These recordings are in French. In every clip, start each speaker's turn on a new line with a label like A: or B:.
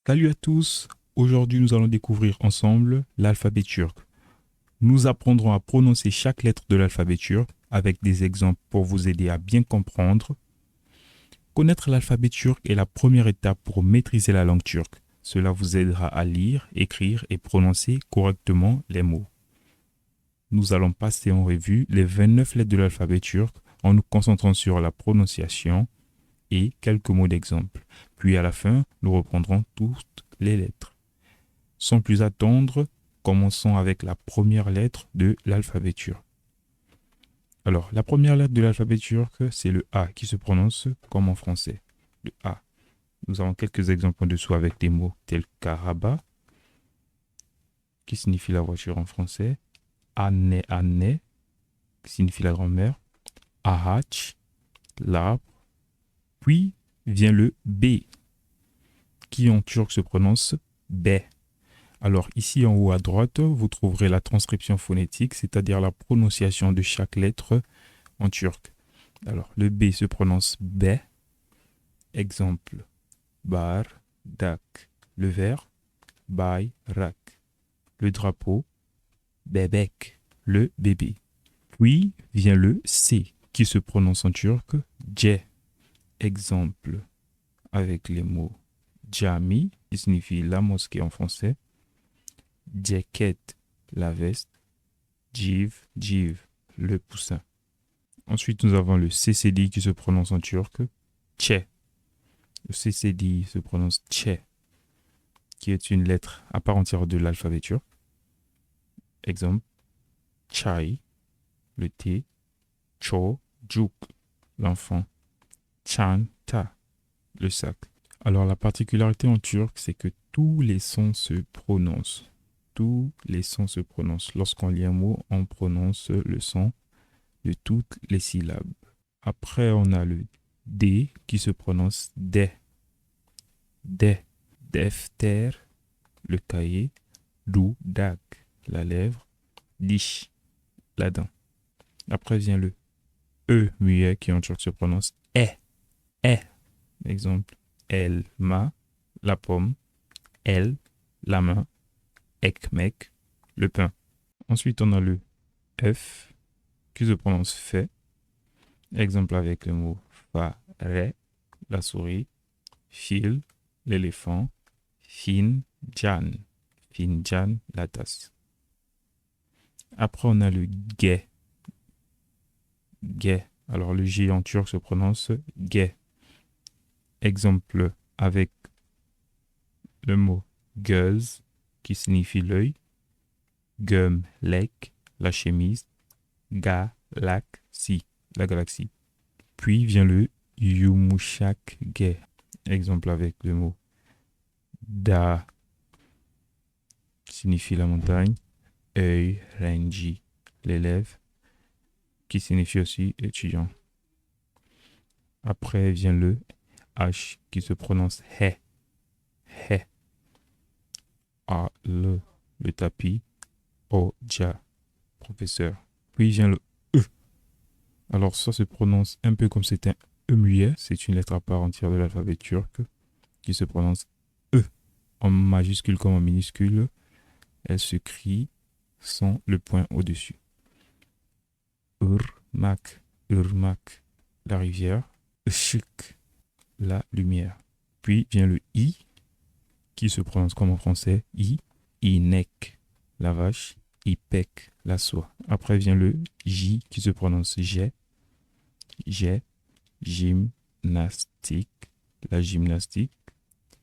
A: Salut à tous, aujourd'hui nous allons découvrir ensemble l'alphabet turc. Nous apprendrons à prononcer chaque lettre de l'alphabet turc avec des exemples pour vous aider à bien comprendre. Connaître l'alphabet turc est la première étape pour maîtriser la langue turque. Cela vous aidera à lire, écrire et prononcer correctement les mots. Nous allons passer en revue les 29 lettres de l'alphabet turc en nous concentrant sur la prononciation et quelques mots d'exemple. Puis à la fin, nous reprendrons toutes les lettres. Sans plus attendre, commençons avec la première lettre de l'alphabet turc. Alors, la première lettre de l'alphabet turc, c'est le A qui se prononce comme en français. Le A. Nous avons quelques exemples en dessous avec des mots tels qu'araba, qui signifie la voiture en français, anne, qui signifie la grand-mère, ahach, l'arbre. Puis vient le B, qui en turc se prononce B. Alors ici en haut à droite, vous trouverez la transcription phonétique, c'est-à-dire la prononciation de chaque lettre en turc. Alors le B se prononce B. Exemple, bar, dak. Le verre, bayrak. Le drapeau, bebek. Le bébé. Puis vient le C qui se prononce en turc, dje. Exemple, avec les mots jami, qui signifie la mosquée en français, jacket, la veste, jiv, le poussin. Ensuite, nous avons le CCD qui se prononce en turc, tche. Le CCD se prononce tche, qui est une lettre à part entière de l'alphabet turc. Exemple, chai, le thé, cho, juk, l'enfant, chanta, le sac. Alors, la particularité en turc, c'est que tous les sons se prononcent. Tous les sons se prononcent. Lorsqu'on lit un mot, on prononce le son de toutes les syllabes. Après, on a le D qui se prononce D. D. Defter, le cahier. Dak, la lèvre. Dish, la dent. Après vient le E muet qui en turc se prononce E. E. Exemple, elma, la pomme. El, la main. Ekmek, le pain. Ensuite, on a le F qui se prononce fait. Exemple avec le mot fare, la souris. Fil, l'éléphant. Finjan, finjan, la tasse. Après, on a le G. G. Alors, le G en turc se prononce G. Exemple avec le mot göz, qui signifie l'œil. Gömlek, la chemise. Galaxie, la galaxie. Puis vient le Yumuşak G. Exemple avec le mot Da, qui signifie la montagne. Öğrenci, l'élève, qui signifie aussi étudiant. Après vient le H qui se prononce He. He. A, le tapis. Oja, professeur. Puis vient le E. Alors ça se prononce un peu comme c'est un E muet. C'est une lettre à part entière de l'alphabet turc qui se prononce E. En majuscule comme en minuscule. Elle se crie sans le point au-dessus. Urmak, la rivière. Işık, la lumière. Puis vient le I, qui se prononce comme en français, inek, la vache, ipek, la soie. Après vient le J, qui se prononce j'ai, gymnastique, la gymnastique,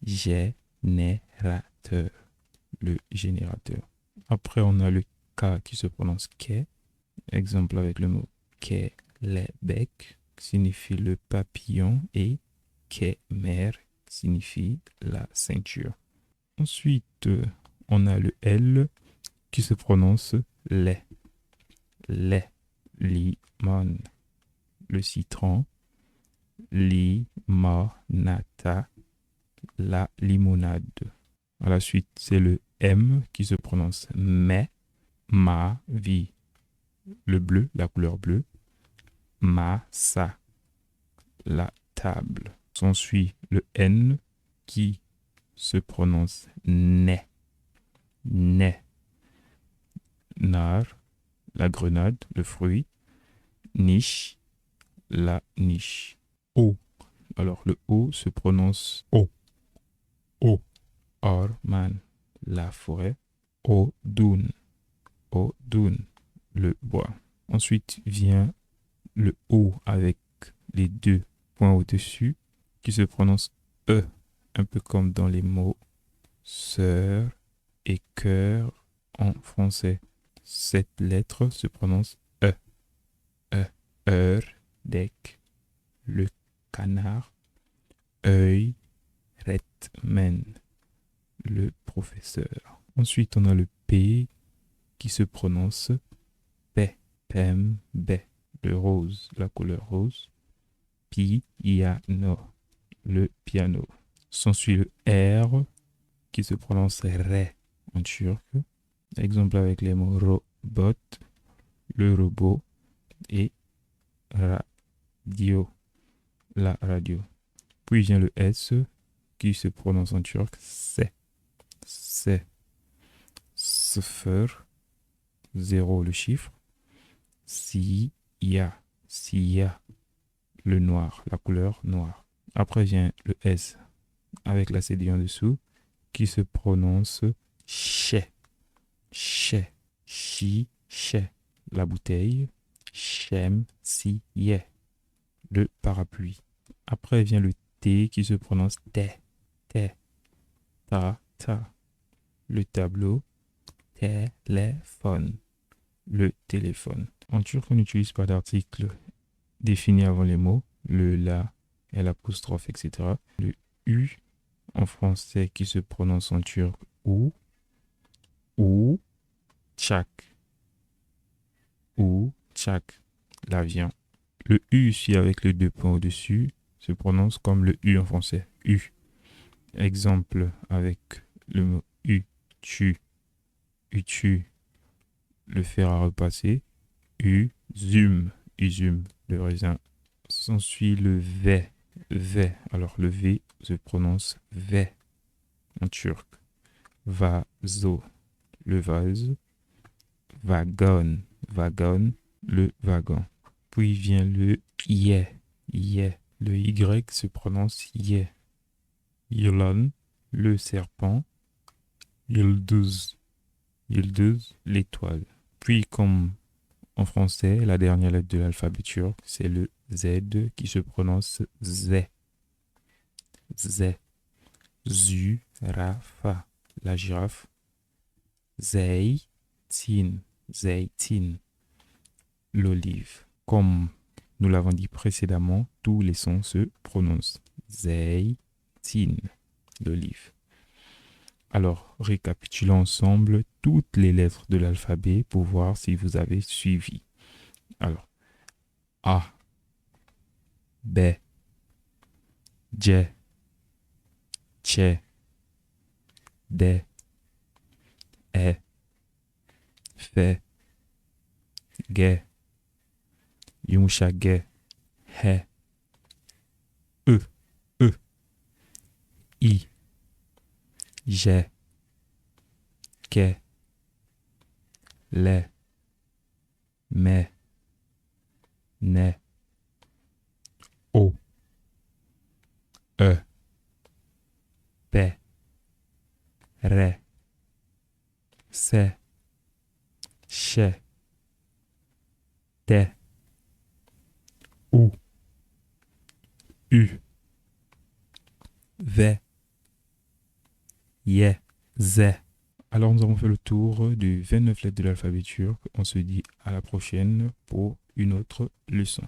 A: générateur, le générateur. Après on a le K qui se prononce ke, exemple avec le mot kelebek, qui signifie le papillon, et kemer, signifie la ceinture. Ensuite, on a le L qui se prononce lait. Lait, limon, le citron, limonata, la limonade. À la suite, c'est le M qui se prononce mais, ma vie, le bleu, la couleur bleue, massa, la table. S'ensuit le N qui se prononce ne. Ne. Nar, la grenade, le fruit. Niche, la niche. O. Alors le O se prononce O. O. Orman, la forêt. Odun. Odun, le bois. Ensuite vient le O avec les deux points au-dessus qui se prononce E, un peu comme dans les mots sœur et cœur en français. Cette lettre se prononce E. E. Heure, deck, le canard. Œil, Retmen, le professeur. Ensuite, on a le P qui se prononce P. Pem, B, le rose, la couleur rose. Piano, le piano. S'ensuit le R qui se prononce Ré en turc. Exemple avec les mots robot, le robot, et radio, la radio. Puis vient le S qui se prononce en turc c'est. C'est. Sıfır, 0 le chiffre. Siyah, le noir, la couleur noire. Après vient le S avec la cédille en dessous qui se prononce chè. Chè. Chi, chè, la bouteille. Chem, si, yé, le parapluie. Après vient le T qui se prononce té. Té. Ta, ta, le tableau. Téléphone, le téléphone. En turc, on n'utilise pas d'article défini avant les mots, le la et l'apostrophe, etc. Le U en français qui se prononce en turc ou, tchak, l'avion. Le U ici avec les deux points au-dessus se prononce comme le U en français, U. Exemple avec le mot U, tu, le fer à repasser. Usum, le raisin. S'ensuit le V. Alors le V se prononce V en turc. Vaso, le vase. Wagon, le wagon. Puis vient le yé. Le Y se prononce yé. Yılan, le serpent. Yıldız, l'étoile. Puis comme en français, la dernière lettre de l'alphabet turc, c'est le Z qui se prononce Z. Zürafa, la girafe. Zeytin, l'olive. Comme nous l'avons dit précédemment, tous les sons se prononcent. Zeytin, l'olive. Alors, récapitulons ensemble toutes les lettres de l'alphabet pour voir si vous avez suivi. Alors, A, B, J, Ç, D, E, F, G, yumuşak G, H, I, I, J, K, L, M, N, O, E, P, R, S, Ş, T, U, V, Y, Z. Alors nous avons fait le tour du 29 lettres de l'alphabet turc. On se dit à la prochaine pour une autre leçon.